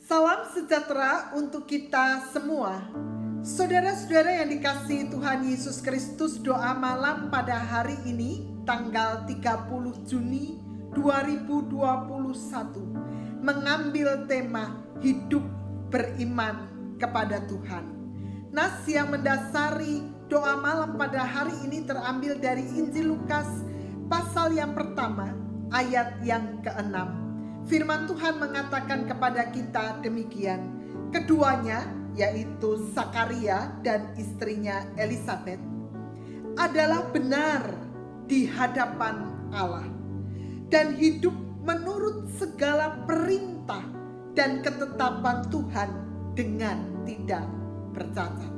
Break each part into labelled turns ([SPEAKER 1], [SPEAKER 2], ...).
[SPEAKER 1] Salam sejahtera untuk kita semua. Saudara-saudara yang dikasihi Tuhan Yesus Kristus, doa malam pada hari ini tanggal 30 Juni 2021 mengambil tema hidup beriman kepada Tuhan. Nas yang mendasari doa malam pada hari ini terambil dari Injil Lukas pasal yang pertama ayat yang ke-6. Firman Tuhan mengatakan kepada kita demikian. Keduanya, yaitu Zakaria dan istrinya Elisabet, adalah benar di hadapan Allah dan hidup menurut segala perintah dan ketetapan Tuhan dengan tidak bercacat.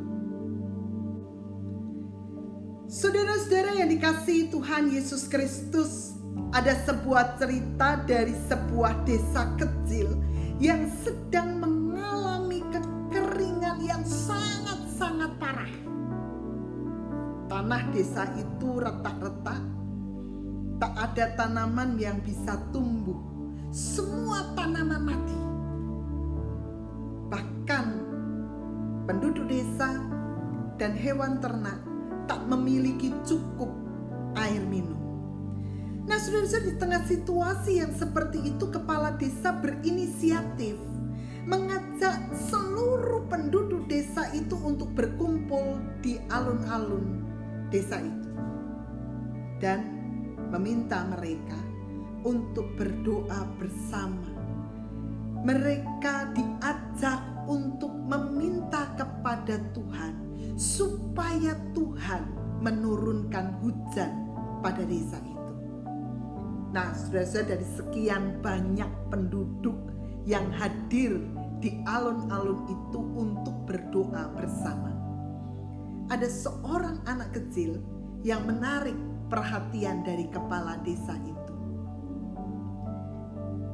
[SPEAKER 1] Saudara-saudara yang dikasihi Tuhan Yesus Kristus, ada sebuah cerita dari sebuah desa kecil yang sedang mengalami kekeringan yang sangat-sangat parah. Tanah desa itu retak-retak, tak ada tanaman yang bisa tumbuh. Semua tanaman mati. Bahkan penduduk desa dan hewan ternak tak memiliki cukup air minum. Nah, saudara-saudara, di tengah situasi yang seperti itu, kepala desa berinisiatif mengajak seluruh penduduk desa itu untuk berkumpul di alun-alun desa itu dan meminta mereka untuk berdoa bersama. Mereka diajak untuk meminta kepada Tuhan supaya Tuhan menurunkan hujan pada desa itu. Nah, saudara-saudara, dari sekian banyak penduduk yang hadir di alun-alun itu untuk berdoa bersama, ada seorang anak kecil yang menarik perhatian dari kepala desa itu.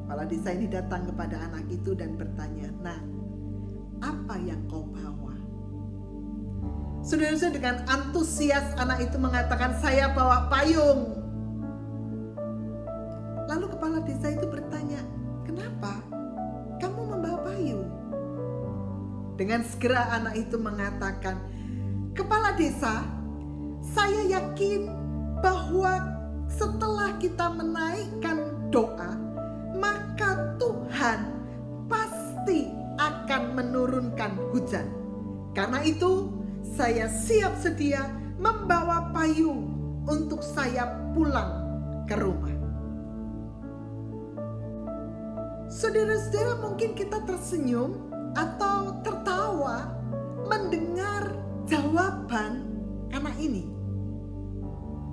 [SPEAKER 1] Kepala desa ini datang kepada anak itu dan bertanya, "Nah, apa yang kau bawa?" Saudara-saudara, dengan antusias anak itu mengatakan, "Saya bawa payung." Lalu kepala desa itu bertanya, "Kenapa kamu membawa payung?" Dengan segera anak itu mengatakan, "Kepala desa, saya yakin bahwa setelah kita menaikkan doa, maka Tuhan pasti akan menurunkan hujan. Karena itu, saya siap sedia membawa payung untuk saya pulang ke rumah." Saudara-saudara, mungkin kita tersenyum atau tertawa mendengar jawaban anak ini.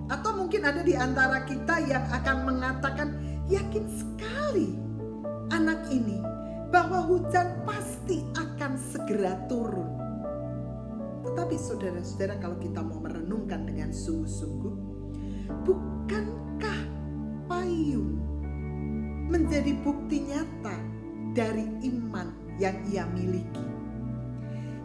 [SPEAKER 1] Atau mungkin ada di antara kita yang akan mengatakan, yakin sekali anak ini bahwa hujan pasti akan segera turun. Tetapi saudara-saudara, kalau kita mau merenungkan dengan sungguh-sungguh, bukankah payung menjadi bukti nyata dari iman yang ia miliki?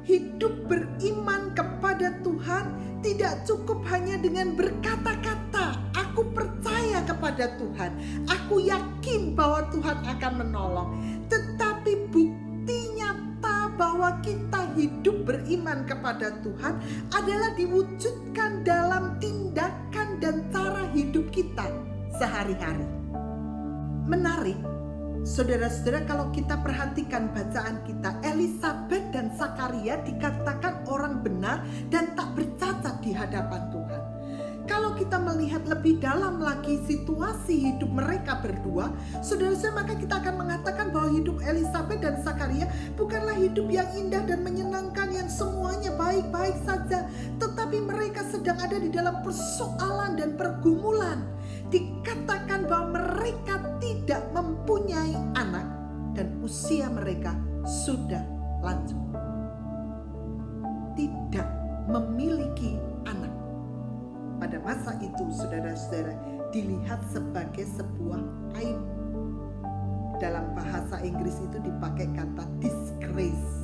[SPEAKER 1] Hidup beriman kepada Tuhan tidak cukup hanya dengan berkata-kata, "Aku percaya kepada Tuhan, aku yakin bahwa Tuhan akan menolong." Tetapi bukti nyata bahwa kita hidup beriman kepada Tuhan adalah diwujudkan dalam tindakan dan cara hidup kita sehari-hari. Menarik, saudara-saudara, kalau kita perhatikan bacaan kita, Elisabet dan Zakaria dikatakan orang benar dan tak bercacat di hadapan Tuhan. Kalau kita melihat lebih dalam lagi situasi hidup mereka berdua, saudara-saudara, maka kita akan mengatakan bahwa hidup Elisabet dan Zakaria bukanlah hidup yang indah dan menyenangkan yang semuanya baik-baik saja, tetapi mereka sedang ada di dalam persoalan dan pergumulan. Dikatakan bahwa mereka tidak mempunyai anak dan usia mereka sudah lanjut. Tidak memiliki anak pada masa itu, saudara-saudara, dilihat sebagai sebuah aib. Dalam bahasa Inggris itu dipakai kata disgrace.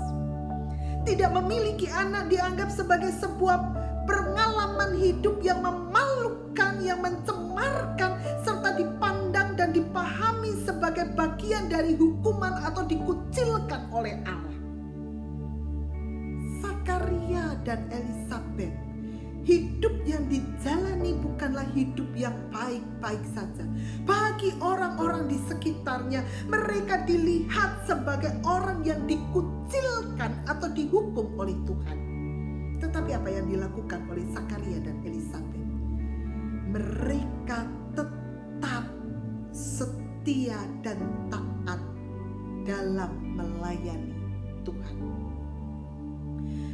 [SPEAKER 1] Tidak memiliki anak dianggap sebagai sebuah pengalaman hidup yang memalukan, yang mencemarkan, serta dipandang dan dipahami sebagai bagian dari hukuman atau dikucilkan oleh dan Elisabet, hidup yang dijalani bukanlah hidup yang baik-baik saja. Bagi orang-orang di sekitarnya, mereka dilihat sebagai orang yang dikucilkan atau dihukum oleh Tuhan. Tetapi apa yang dilakukan oleh Zakaria dan Elisabet? Mereka tetap setia dan taat dalam melayani Tuhan.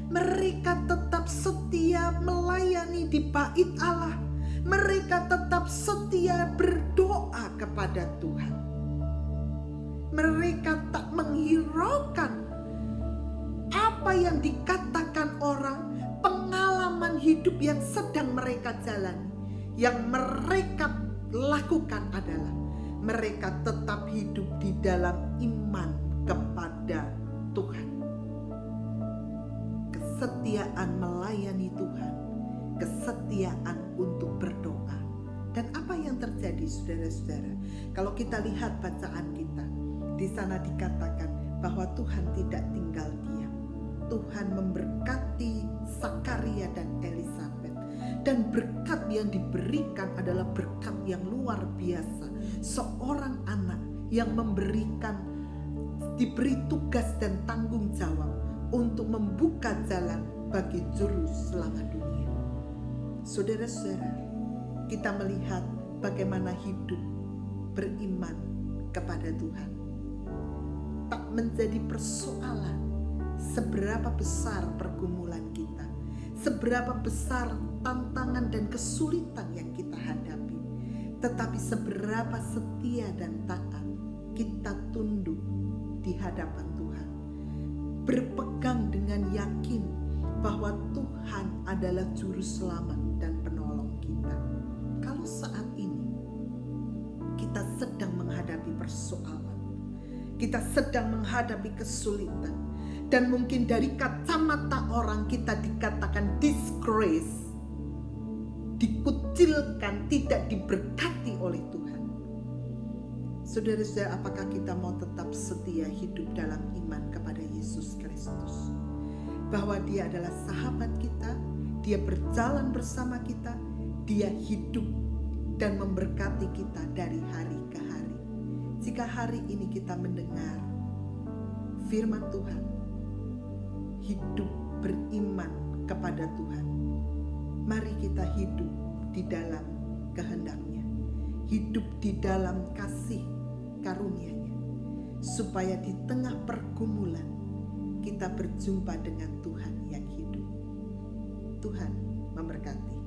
[SPEAKER 1] Mereka tetap setia melayani di bait Allah. Mereka tetap setia berdoa kepada Tuhan. Mereka tak menghiraukan apa yang dikatakan orang, pengalaman hidup yang sedang mereka jalani. Yang mereka lakukan adalah mereka tetap hidup di dalam iman kepada Tuhan. Kesetiaan melayani Tuhan, kesetiaan untuk berdoa. Dan apa yang terjadi, saudara-saudara? Kalau kita lihat bacaan kita, di sana dikatakan bahwa Tuhan tidak tinggal diam. Tuhan memberkati Zakaria dan Elisabet. Dan berkat yang diberikan adalah berkat yang luar biasa. Seorang anak yang diberi tugas dan tanggung jawab untuk membuka jalan bagi juru selamat dunia. Saudara-saudara, kita melihat bagaimana hidup beriman kepada Tuhan tak menjadi persoalan seberapa besar pergumulan kita, seberapa besar tantangan dan kesulitan yang kita hadapi, tetapi seberapa setia dan taat kita tunduk di hadapan Tuhan, berpegang dengan yakin bahwa Tuhan adalah juru selamat dan penolong kita. Kalau saat ini kita sedang menghadapi persoalan, kita sedang menghadapi kesulitan, dan mungkin dari kacamata orang kita dikatakan disgrace, dikucilkan, tidak diberkati oleh Tuhan. Saudara-saudara, apakah kita mau tetap setia hidup dalam iman kepada Yesus Kristus? Bahwa Dia adalah sahabat kita, Dia berjalan bersama kita, Dia hidup dan memberkati kita dari hari ke hari. Jika hari ini kita mendengar firman Tuhan, hidup beriman kepada Tuhan, mari kita hidup di dalam kehendak-Nya, hidup di dalam kasih karunia-Nya, supaya di tengah pergumulan kita berjumpa dengan Tuhan yang hidup. Tuhan memberkati.